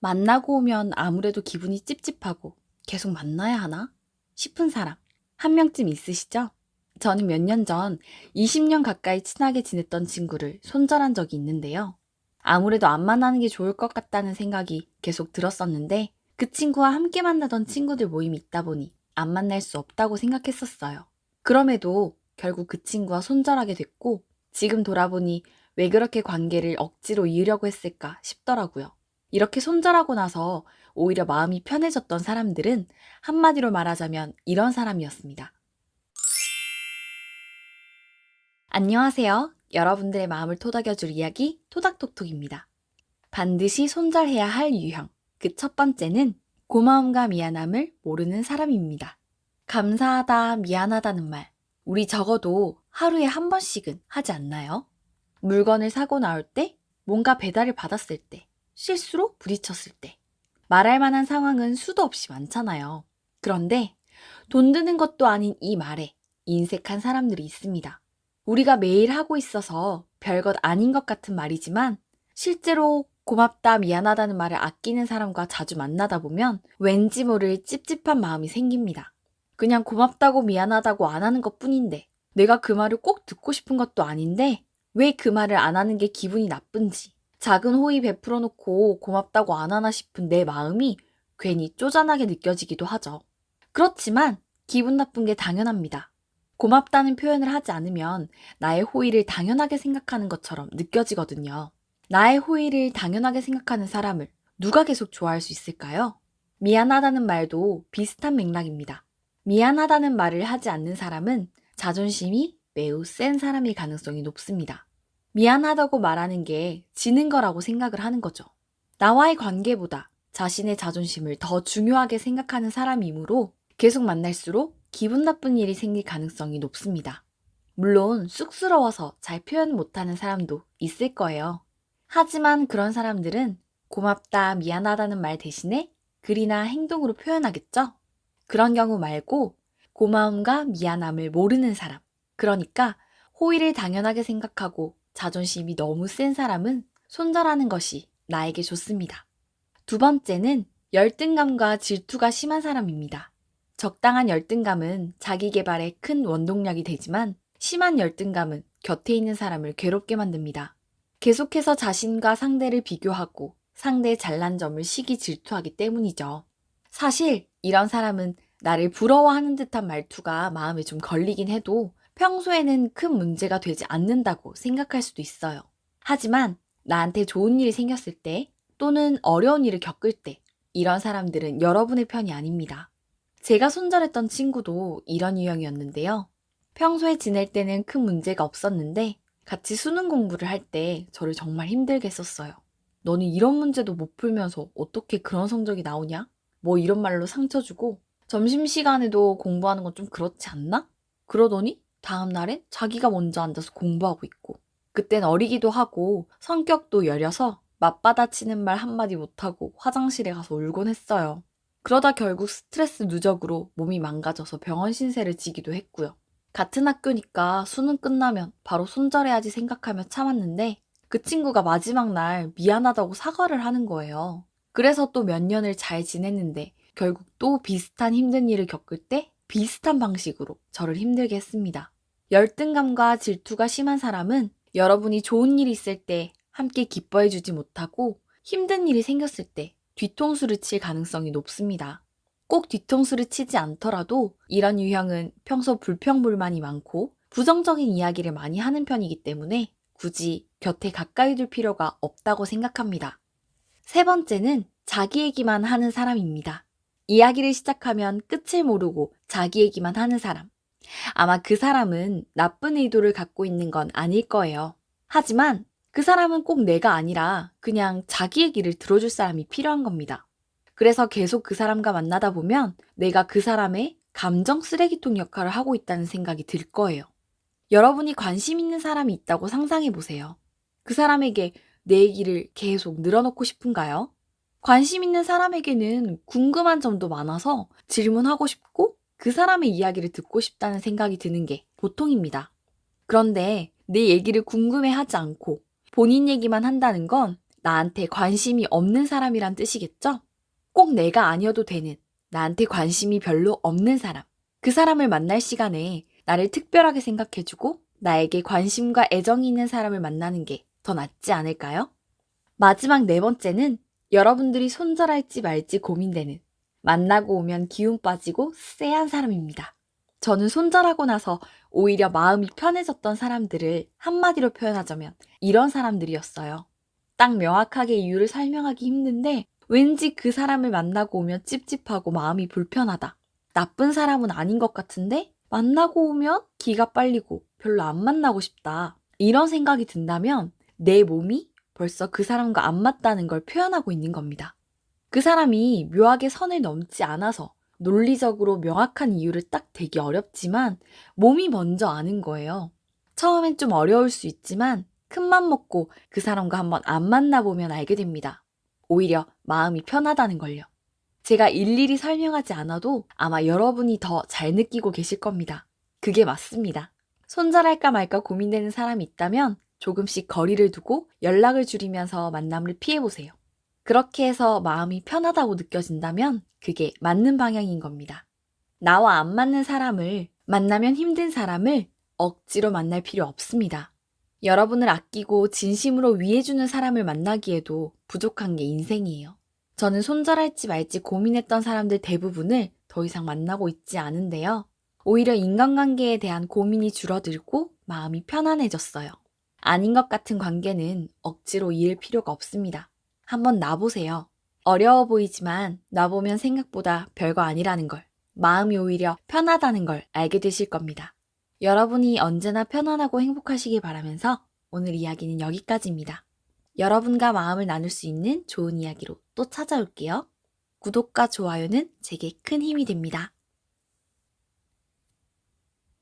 만나고 오면 아무래도 기분이 찝찝하고 계속 만나야 하나 싶은 사람 한 명쯤 있으시죠? 저는 몇 년 전 20년 가까이 친하게 지냈던 친구를 손절한 적이 있는데요. 아무래도 안 만나는 게 좋을 것 같다는 생각이 계속 들었었는데 그 친구와 함께 만나던 친구들 모임이 있다 보니 안 만날 수 없다고 생각했었어요. 그럼에도 결국 그 친구와 손절하게 됐고 지금 돌아보니 왜 그렇게 관계를 억지로 이으려고 했을까 싶더라고요. 이렇게 손절하고 나서 오히려 마음이 편해졌던 사람들은 한마디로 말하자면 이런 사람이었습니다. 안녕하세요. 여러분들의 마음을 토닥여줄 이야기 토닥톡톡입니다. 반드시 손절해야 할 유형. 그 첫 번째는 고마움과 미안함을 모르는 사람입니다. 감사하다, 미안하다는 말. 우리 적어도 하루에 한 번씩은 하지 않나요? 물건을 사고 나올 때, 뭔가 배달을 받았을 때, 실수로 부딪혔을 때. 말할 만한 상황은 수도 없이 많잖아요. 그런데 돈 드는 것도 아닌 이 말에 인색한 사람들이 있습니다. 우리가 매일 하고 있어서 별것 아닌 것 같은 말이지만 실제로 고맙다, 미안하다는 말을 아끼는 사람과 자주 만나다 보면 왠지 모를 찝찝한 마음이 생깁니다. 그냥 고맙다고 미안하다고 안 하는 것 뿐인데 내가 그 말을 꼭 듣고 싶은 것도 아닌데 왜 그 말을 안 하는 게 기분이 나쁜지 작은 호의 베풀어 놓고 고맙다고 안 하나 싶은 내 마음이 괜히 쪼잔하게 느껴지기도 하죠. 그렇지만 기분 나쁜 게 당연합니다. 고맙다는 표현을 하지 않으면 나의 호의를 당연하게 생각하는 것처럼 느껴지거든요. 나의 호의를 당연하게 생각하는 사람을 누가 계속 좋아할 수 있을까요? 미안하다는 말도 비슷한 맥락입니다. 미안하다는 말을 하지 않는 사람은 자존심이 매우 센 사람일 가능성이 높습니다. 미안하다고 말하는 게 지는 거라고 생각을 하는 거죠. 나와의 관계보다 자신의 자존심을 더 중요하게 생각하는 사람이므로 계속 만날수록 기분 나쁜 일이 생길 가능성이 높습니다. 물론 쑥스러워서 잘 표현 못하는 사람도 있을 거예요. 하지만 그런 사람들은 고맙다, 미안하다는 말 대신에 글이나 행동으로 표현하겠죠? 그런 경우 말고 고마움과 미안함을 모르는 사람, 그러니까 호의를 당연하게 생각하고 자존심이 너무 센 사람은 손절하는 것이 나에게 좋습니다. 두 번째는 열등감과 질투가 심한 사람입니다. 적당한 열등감은 자기 개발에 큰 원동력이 되지만 심한 열등감은 곁에 있는 사람을 괴롭게 만듭니다. 계속해서 자신과 상대를 비교하고 상대의 잘난 점을 시기 질투하기 때문이죠. 사실 이런 사람은 나를 부러워하는 듯한 말투가 마음에 좀 걸리긴 해도 평소에는 큰 문제가 되지 않는다고 생각할 수도 있어요. 하지만 나한테 좋은 일이 생겼을 때 또는 어려운 일을 겪을 때 이런 사람들은 여러분의 편이 아닙니다. 제가 손절했던 친구도 이런 유형이었는데요. 평소에 지낼 때는 큰 문제가 없었는데 같이 수능 공부를 할 때 저를 정말 힘들게 했었어요. 너는 이런 문제도 못 풀면서 어떻게 그런 성적이 나오냐? 뭐 이런 말로 상처 주고 점심시간에도 공부하는 건 좀 그렇지 않나? 그러더니 다음 날엔 자기가 먼저 앉아서 공부하고 있고 그땐 어리기도 하고 성격도 여려서 맞받아치는 말 한마디 못하고 화장실에 가서 울곤 했어요. 그러다 결국 스트레스 누적으로 몸이 망가져서 병원 신세를 지기도 했고요. 같은 학교니까 수능 끝나면 바로 손절해야지 생각하며 참았는데 그 친구가 마지막 날 미안하다고 사과를 하는 거예요. 그래서 또 몇 년을 잘 지냈는데 결국 또 비슷한 힘든 일을 겪을 때 비슷한 방식으로 저를 힘들게 했습니다. 열등감과 질투가 심한 사람은 여러분이 좋은 일이 있을 때 함께 기뻐해주지 못하고 힘든 일이 생겼을 때 뒤통수를 칠 가능성이 높습니다. 꼭 뒤통수를 치지 않더라도 이런 유형은 평소 불평불만이 많고 부정적인 이야기를 많이 하는 편이기 때문에 굳이 곁에 가까이 둘 필요가 없다고 생각합니다. 세 번째는 자기 얘기만 하는 사람입니다. 이야기를 시작하면 끝을 모르고 자기 얘기만 하는 사람. 아마 그 사람은 나쁜 의도를 갖고 있는 건 아닐 거예요. 하지만 그 사람은 꼭 내가 아니라 그냥 자기 얘기를 들어줄 사람이 필요한 겁니다. 그래서 계속 그 사람과 만나다 보면 내가 그 사람의 감정 쓰레기통 역할을 하고 있다는 생각이 들 거예요. 여러분이 관심 있는 사람이 있다고 상상해 보세요. 그 사람에게 내 얘기를 계속 늘어놓고 싶은가요? 관심 있는 사람에게는 궁금한 점도 많아서 질문하고 싶고 그 사람의 이야기를 듣고 싶다는 생각이 드는 게 보통입니다. 그런데 내 얘기를 궁금해하지 않고 본인 얘기만 한다는 건 나한테 관심이 없는 사람이란 뜻이겠죠? 꼭 내가 아니어도 되는, 나한테 관심이 별로 없는 사람. 그 사람을 만날 시간에 나를 특별하게 생각해주고 나에게 관심과 애정이 있는 사람을 만나는 게 더 낫지 않을까요? 마지막 네 번째는 여러분들이 손절할지 말지 고민되는, 만나고 오면 기운 빠지고 쎄한 사람입니다. 저는 손절하고 나서 오히려 마음이 편해졌던 사람들을 한마디로 표현하자면 이런 사람들이었어요. 딱 명확하게 이유를 설명하기 힘든데 왠지 그 사람을 만나고 오면 찝찝하고 마음이 불편하다. 나쁜 사람은 아닌 것 같은데 만나고 오면 기가 빨리고 별로 안 만나고 싶다. 이런 생각이 든다면 내 몸이 벌써 그 사람과 안 맞다는 걸 표현하고 있는 겁니다. 그 사람이 묘하게 선을 넘지 않아서 논리적으로 명확한 이유를 딱 대기 어렵지만 몸이 먼저 아는 거예요. 처음엔 좀 어려울 수 있지만 큰맘 먹고 그 사람과 한번 안 만나보면 알게 됩니다. 오히려 마음이 편하다는 걸요. 제가 일일이 설명하지 않아도 아마 여러분이 더 잘 느끼고 계실 겁니다. 그게 맞습니다. 손절할까 말까 고민되는 사람이 있다면 조금씩 거리를 두고 연락을 줄이면서 만남을 피해보세요. 그렇게 해서 마음이 편하다고 느껴진다면 그게 맞는 방향인 겁니다. 나와 안 맞는 사람을, 만나면 힘든 사람을 억지로 만날 필요 없습니다. 여러분을 아끼고 진심으로 위해주는 사람을 만나기에도 부족한 게 인생이에요. 저는 손절할지 말지 고민했던 사람들 대부분을 더 이상 만나고 있지 않은데요. 오히려 인간관계에 대한 고민이 줄어들고 마음이 편안해졌어요. 아닌 것 같은 관계는 억지로 이을 필요가 없습니다. 한번 놔보세요. 어려워 보이지만 놔보면 생각보다 별거 아니라는 걸, 마음이 오히려 편하다는 걸 알게 되실 겁니다. 여러분이 언제나 편안하고 행복하시길 바라면서 오늘 이야기는 여기까지입니다. 여러분과 마음을 나눌 수 있는 좋은 이야기로 또 찾아올게요. 구독과 좋아요는 제게 큰 힘이 됩니다.